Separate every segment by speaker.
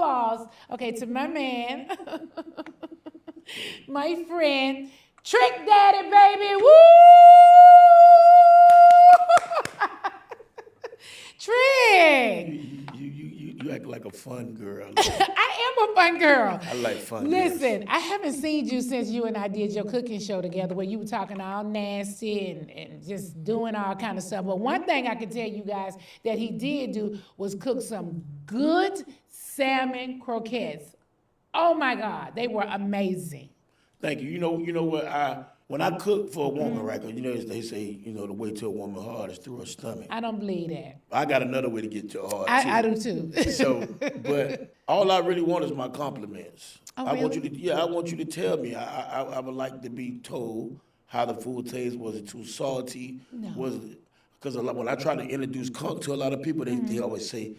Speaker 1: applause, okay, to my man, my friend, Trick Daddy, baby. Woo! Trick.
Speaker 2: You act like a fun girl.
Speaker 1: I am a fun girl.
Speaker 2: I like fun
Speaker 1: Listen,
Speaker 2: girls.
Speaker 1: I haven't seen you since you and I did your cooking show together where you were talking all nasty and just doing all kind of stuff. But one thing I can tell you guys that he did do was cook some good salmon croquettes. Oh my God, they were amazing.
Speaker 2: Thank you. You know what? When I cook for a woman, right? 'Cause you know they say, the way to a woman's heart is through her stomach.
Speaker 1: I don't believe that.
Speaker 2: I got another way to get to her heart too.
Speaker 1: I do too.
Speaker 2: So, but all I really want is my compliments.
Speaker 1: Oh,
Speaker 2: I want
Speaker 1: really?
Speaker 2: you to, I want you to tell me. I would like to be told how the food tastes. Was it too salty?
Speaker 1: No.
Speaker 2: Was it? Because when I try to introduce cook to a lot of people, they always say,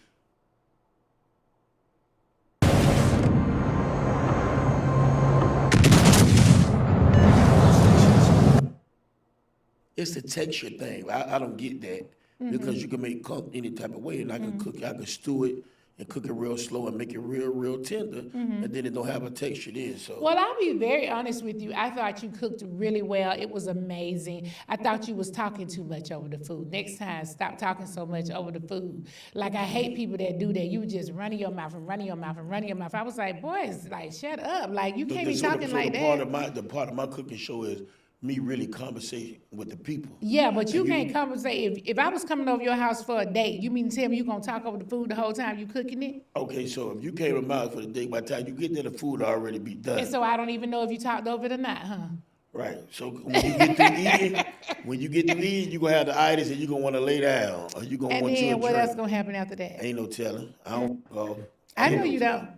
Speaker 2: it's the texture thing. I don't get that because you can make cook any type of way, and I can stew it and cook it real slow and make it real tender, and then it don't have a texture then. So
Speaker 1: Well, I'll be very honest with you. I thought you cooked really well. It was amazing. I thought you was talking too much over the food. Next time, stop talking so much over the food. Like, I hate people that do that. You just running your mouth and running your mouth and running your mouth. I was like, boys, like, shut up. Like, you can't be talking like that.
Speaker 2: the part of my cooking show is me really conversating with the people.
Speaker 1: Yeah, but you can't conversate. If I was coming over your house for a date, you mean to tell me you gonna talk over the food the whole time you cooking it?
Speaker 2: Okay, so if you came to my house for the date, by the time you get there, the food already be done.
Speaker 1: And so I don't even know if you talked over it or not, huh?
Speaker 2: Right. So when you get through eating, you gonna have the itis and you gonna want to lay down, or you gonna
Speaker 1: And
Speaker 2: want you a
Speaker 1: then what
Speaker 2: drink.
Speaker 1: else gonna happen after that?
Speaker 2: Ain't no telling. I don't go.
Speaker 1: I know you don't.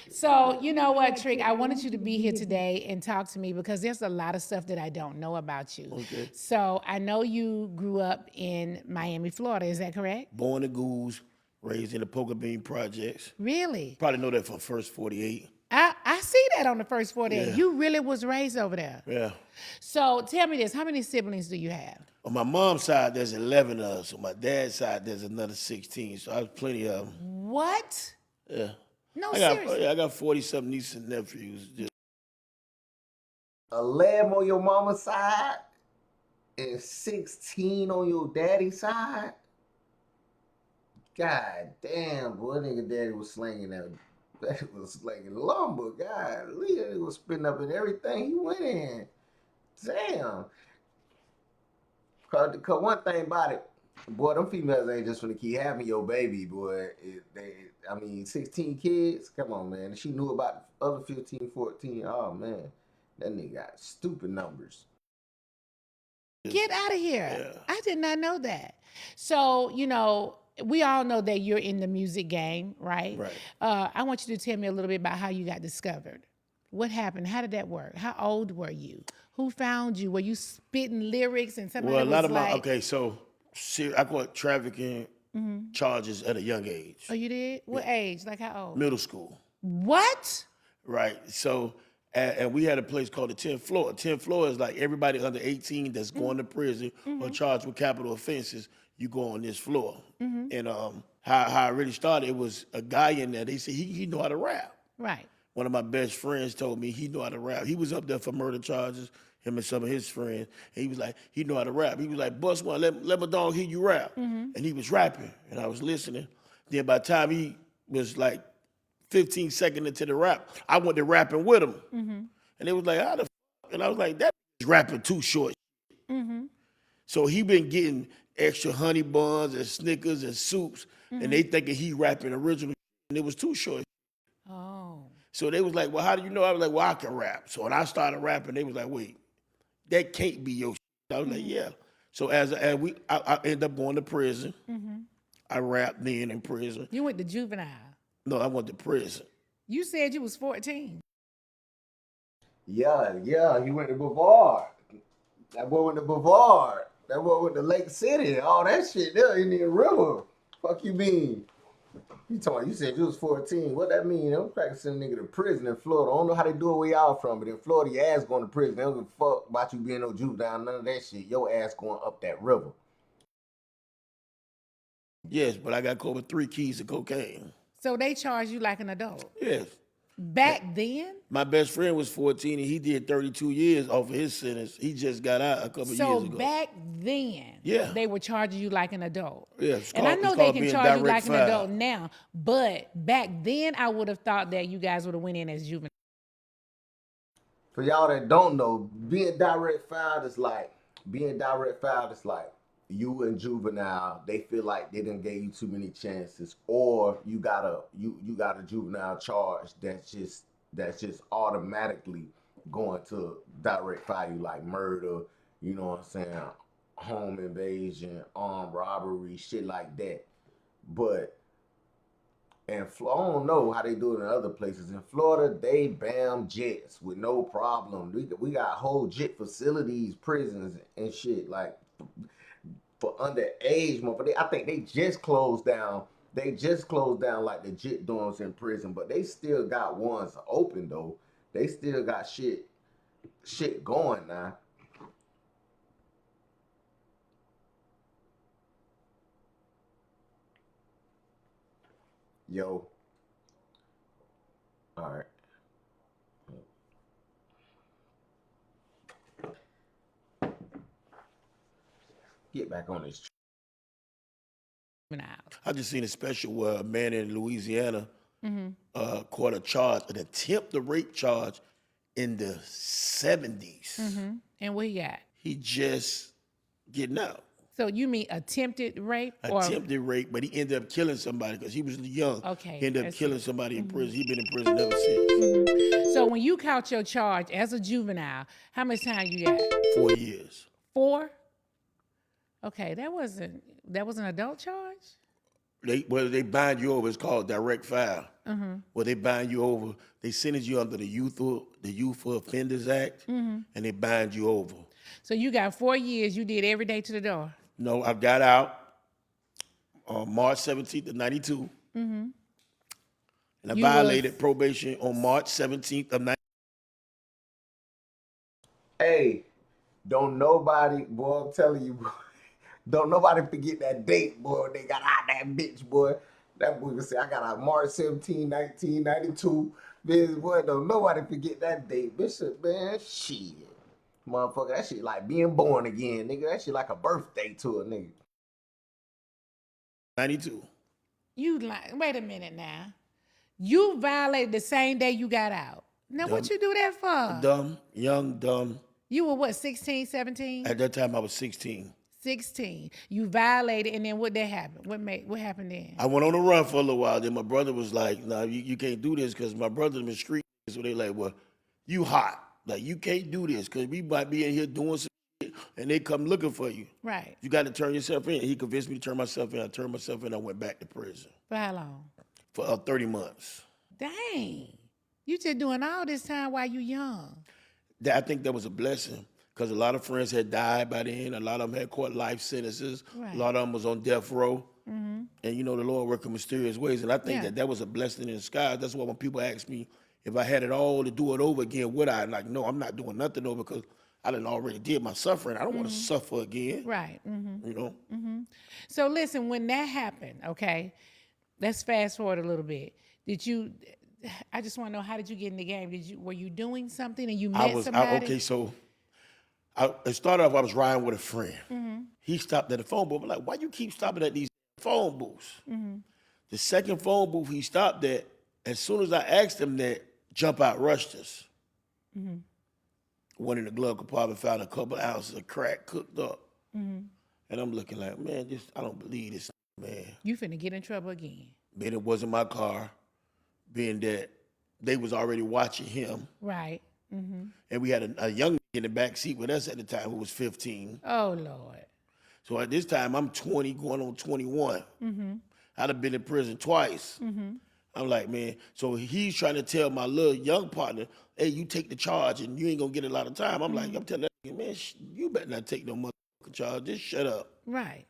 Speaker 1: So, you know what, Trick? I wanted you to be here today and talk to me because there's a lot of stuff that I don't know about you.
Speaker 2: Okay.
Speaker 1: So, I know you grew up in Miami, Florida. Is that correct?
Speaker 2: Born in Goose, raised in the Poker Bean Projects.
Speaker 1: Really?
Speaker 2: Probably know that from First 48.
Speaker 1: I see that on the first 48.
Speaker 2: Yeah.
Speaker 1: You really was raised over there.
Speaker 2: Yeah.
Speaker 1: So, tell me this. How many siblings do you have?
Speaker 2: On my mom's side, there's 11 of us. On my dad's side, there's another 16. So I have plenty of them.
Speaker 1: What?
Speaker 2: Yeah.
Speaker 1: No,
Speaker 2: I got 40-something nieces and nephews. Just
Speaker 3: 11 on your mama's side and 16 on your daddy's side. God damn, boy, nigga daddy was slinging that. That was slinging lumber. God, that nigga was spitting up in everything he went in. Damn. Cause one thing about it, boy, them females ain't just finna keep having your baby, boy. 16 kids, come on, man. She knew about the other 15, 14. Oh, man. That nigga got stupid numbers.
Speaker 1: Get out of here.
Speaker 2: Yeah.
Speaker 1: I did not know that. So, we all know that you're in the music game, right?
Speaker 2: Right.
Speaker 1: I want you to tell me a little bit about how you got discovered. What happened? How did that work? How old were you? Who found you? Were you spitting lyrics and somebody
Speaker 2: Well, a lot
Speaker 1: was
Speaker 2: of
Speaker 1: like...
Speaker 2: okay, so I got trafficking charges at a young age.
Speaker 1: Oh, you did? What age? Like how old?
Speaker 2: Middle school.
Speaker 1: What?
Speaker 2: Right. So, and we had a place called the 10th floor. 10th floor is like everybody under 18 that's going to prison or charged with capital offenses, you go on this floor. And how I really started, it was a guy in there. They said he know how to rap.
Speaker 1: Right.
Speaker 2: One of my best friends told me he know how to rap. He was up there for murder charges, him and some of his friends. And he was like, he know how to rap. He was like, bust one, let my dog hear you rap. And he was rapping, and I was listening. Then by the time he was like 15 seconds into the rap, I went to rapping with him. And they was like, how the f-? And I was like, that is rapping too short. So he been getting extra honey buns and Snickers and soups, and they thinking he rapping original, and it was too short.
Speaker 1: Oh.
Speaker 2: So they was like, well, how do you know? I was like, well, I can rap. So when I started rapping, they was like, wait, that can't be your shit. I was like, yeah. So I ended up going to prison. I rapped then in prison.
Speaker 1: You went to juvenile.
Speaker 2: No, I went to prison.
Speaker 1: You said you was 14.
Speaker 3: Yeah, he went to Brevard. That boy went to Brevard. That boy went to Lake City. All that shit there in the river. Fuck you mean? You said you was 14. What that mean? I'm practicing nigga to prison in Florida. I don't know how they do it where y'all from, but in Florida, your ass going to prison. They don't give a fuck about you being no juvenile, none of that shit. Your ass going up that river.
Speaker 2: Yes, but I got caught with 3 keys of cocaine.
Speaker 1: So they charge you like an adult.
Speaker 2: Yes.
Speaker 1: Back then?
Speaker 2: My best friend was 14 and he did 32 years off of his sentence. He just got out a couple
Speaker 1: So
Speaker 2: years ago.
Speaker 1: back then,
Speaker 2: Yeah.
Speaker 1: they were charging you like an adult.
Speaker 2: Yeah, it's
Speaker 1: And I
Speaker 2: called-
Speaker 1: know
Speaker 2: it's
Speaker 1: they
Speaker 2: called
Speaker 1: can
Speaker 2: being
Speaker 1: charge you
Speaker 2: direct
Speaker 1: like an adult
Speaker 2: file.
Speaker 1: now, but back then I would have thought that you guys would have went in as juvenile.
Speaker 3: For y'all that don't know, being direct filed is like you and juvenile, they feel like they didn't give you too many chances, or you got a juvenile charge that's just automatically going to direct file you, like murder, you know what I'm saying, home invasion, armed robbery, shit like that. But and I don't know how they do it in other places. In Florida, they bam jets with no problem. We got whole jet facilities, prisons, and shit like for underage motherfuckers. I think they just closed down. They just closed down like the jet dorms in prison, but they still got ones open though. They still got shit going now. Yo. All right. Get back on this.
Speaker 2: I just seen a special where a man in Louisiana caught a charge, an attempted rape charge in the 70s.
Speaker 1: And what he got?
Speaker 2: He just getting out.
Speaker 1: So you mean attempted rape? Or
Speaker 2: Attempted rape, but he ended up killing somebody because he was young.
Speaker 1: Okay,
Speaker 2: He ended
Speaker 1: I
Speaker 2: up
Speaker 1: see.
Speaker 2: killing somebody in prison. He been in prison ever since.
Speaker 1: so when you caught your charge as a juvenile, how much time you got?
Speaker 2: 4 years.
Speaker 1: 4? Okay, that was an adult charge?
Speaker 2: They bind you over. It's called direct file. Where they bind you over. They sentence you under the Youthful Offenders Act, and they bind you over.
Speaker 1: So you got 4 years, you did every day to the door.
Speaker 2: No, I got out on March 17th of 92. And I
Speaker 1: You
Speaker 2: violated probation on March 17th of 92.
Speaker 3: Hey, don't nobody, boy, I'm telling you, boy, don't nobody forget that date, boy. They got out that bitch, boy. That boy can say, I got out March 17, 1992. Bitch, boy, don't nobody forget that date. Bitch, man, shit. Motherfucker, that shit like being born again, nigga. That shit like a birthday to a nigga.
Speaker 2: 92.
Speaker 1: You like, wait a minute now. You violated the same day you got out. Now what you do that for?
Speaker 2: Dumb, young, dumb.
Speaker 1: You were what, 16, 17?
Speaker 2: At that time, I was 16.
Speaker 1: 16. You violated, and then what that happened? What happened then?
Speaker 2: I went on a run for a little while. Then my brother was like, "Nah, you can't do this," because my brother was street. So they like, "Well, you hot. Like you can't do this because we might be in here doing some shit, and they come looking for you.
Speaker 1: Right.
Speaker 2: You got to turn yourself in." He convinced me to turn myself in. I turned myself in. I went back to prison
Speaker 1: For how long?
Speaker 2: for 30 months.
Speaker 1: Dang. You just doing all this time while you young.
Speaker 2: I think that was a blessing because a lot of friends had died by then. A lot of them had caught life sentences.
Speaker 1: Right.
Speaker 2: A lot of them was on death row. And you know, the Lord worked in mysterious ways. And I think
Speaker 1: Yeah.
Speaker 2: that was a blessing in disguise. That's why when people ask me if I had it all to do it over again, would I? I'm like, no, I'm not doing nothing over because I done already did my suffering. I don't want to suffer again.
Speaker 1: Right.
Speaker 2: You know?
Speaker 1: So listen, when that happened, okay, let's fast forward a little bit. I just want to know, how did you get in the game? Were you doing something and you met somebody?
Speaker 2: Okay, so it started off, I was riding with a friend. He stopped at the phone booth. I'm like, why you keep stopping at these phone booths? The second phone booth he stopped at, as soon as I asked him that, Jump Out rushed us. Went in the glove compartment, found a couple ounces of crack cooked up. And I'm looking like, man, I don't believe this, man.
Speaker 1: You finna get in trouble again.
Speaker 2: Being it wasn't my car, being that they was already watching him.
Speaker 1: Right.
Speaker 2: And we had a young in the back seat with us at the time who was 15.
Speaker 1: Oh, Lord.
Speaker 2: So at this time, I'm 20 going on 21. I'd have been in prison twice. I'm like, man, so he's trying to tell my little young partner, hey, you take the charge and you ain't gonna get a lot of time. I'm like, I'm telling that nigga, man, you better not take no motherfucking charge. Just shut up.
Speaker 1: Right.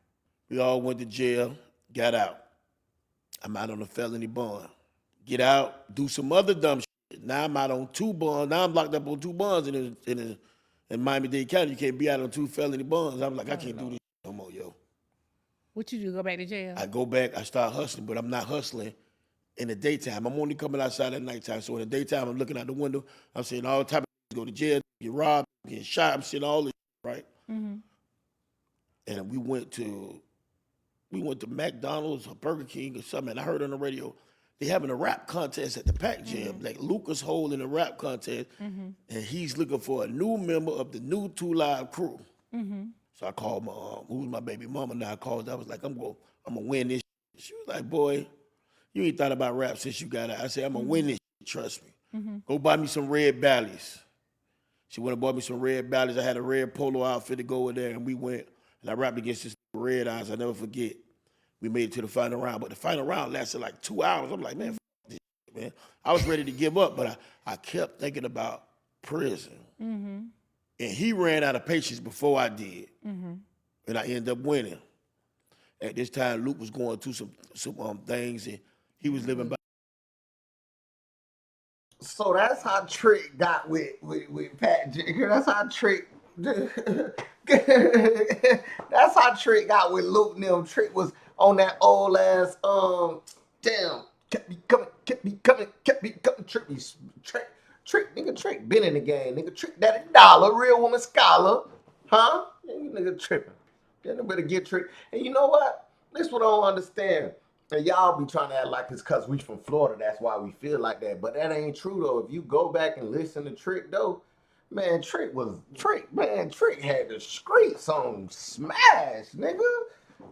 Speaker 2: We all went to jail, got out. I'm out on a felony bond. Get out, do some other dumb shit. Now I'm out on 2 bonds. Now I'm locked up on 2 bonds in Miami-Dade County. You can't be out on 2 felony bonds. I'm like, I can't do this no more, yo.
Speaker 1: What you do, go back to jail?
Speaker 2: I go back, I start hustling, but I'm not hustling in the daytime. I'm only coming outside at nighttime. So in the daytime, I'm looking out the window. I'm seeing all type of go to jail, get robbed, get shot. I'm seeing all this, right? And we went to McDonald's or Burger King or something. And I heard on the radio they having a rap contest at the Pac Jam. Like Lucas holding a rap contest, and he's looking for a new member of the new 2 Live crew. So I called my who's my baby mama now. I called. I was like, I'm gonna win this. She was like, boy, you ain't thought about rap since you got out. I said, I'm gonna win this. Trust me. Go buy me some red ballies. She went and bought me some red ballies. I had a red polo outfit to go with there, and we went. And I rapped against this Red Eyes. I never forget. We made it to the final round, but the final round lasted like 2 hours. I'm like, man, f this shit, man. I was ready to give up, but I kept thinking about prison. And he ran out of patience before I did. And I ended up winning. At this time, Luke was going through some things, and he was living by.
Speaker 3: So that's how Trick got with Pat Jigger. That's how Trick. That's how Trick got with Luke and them. Trick was on that old ass damn kept me coming. Trick been in the game. Nigga Trick Daddy Dollar, real woman scholar, huh? Nigga tripping. Then better get Trick. And you know what? This what I don't understand. And y'all be trying to act like it's cause we from Florida, that's why we feel like that. But that ain't true though. If you go back and listen to Trick though, man, Trick had the streets on smash, nigga.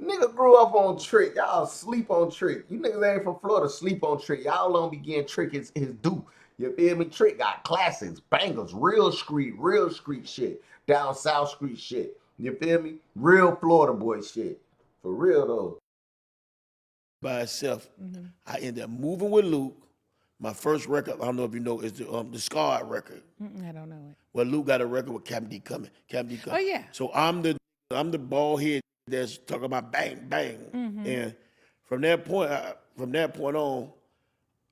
Speaker 3: Nigga grew up on Trick. Y'all sleep on Trick. You niggas ain't from Florida, sleep on Trick. Y'all don't be getting Trick his due. You feel me? Trick got classics, bangers, real street shit. Down South Street shit. You feel me? Real Florida boy shit. For real though.
Speaker 2: By itself. I ended up moving with Luke. My first record, I don't know if you know, is the Scarred record.
Speaker 1: I don't know it.
Speaker 2: Well, Luke got a record with Captain D coming.
Speaker 1: Oh yeah.
Speaker 2: So I'm the bald head that's talking about bang bang. And from that point on,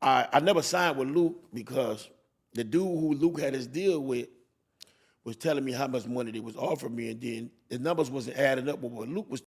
Speaker 2: I never signed with Luke because the dude who Luke had his deal with was telling me how much money they was offering me, and then the numbers wasn't adding up with what Luke was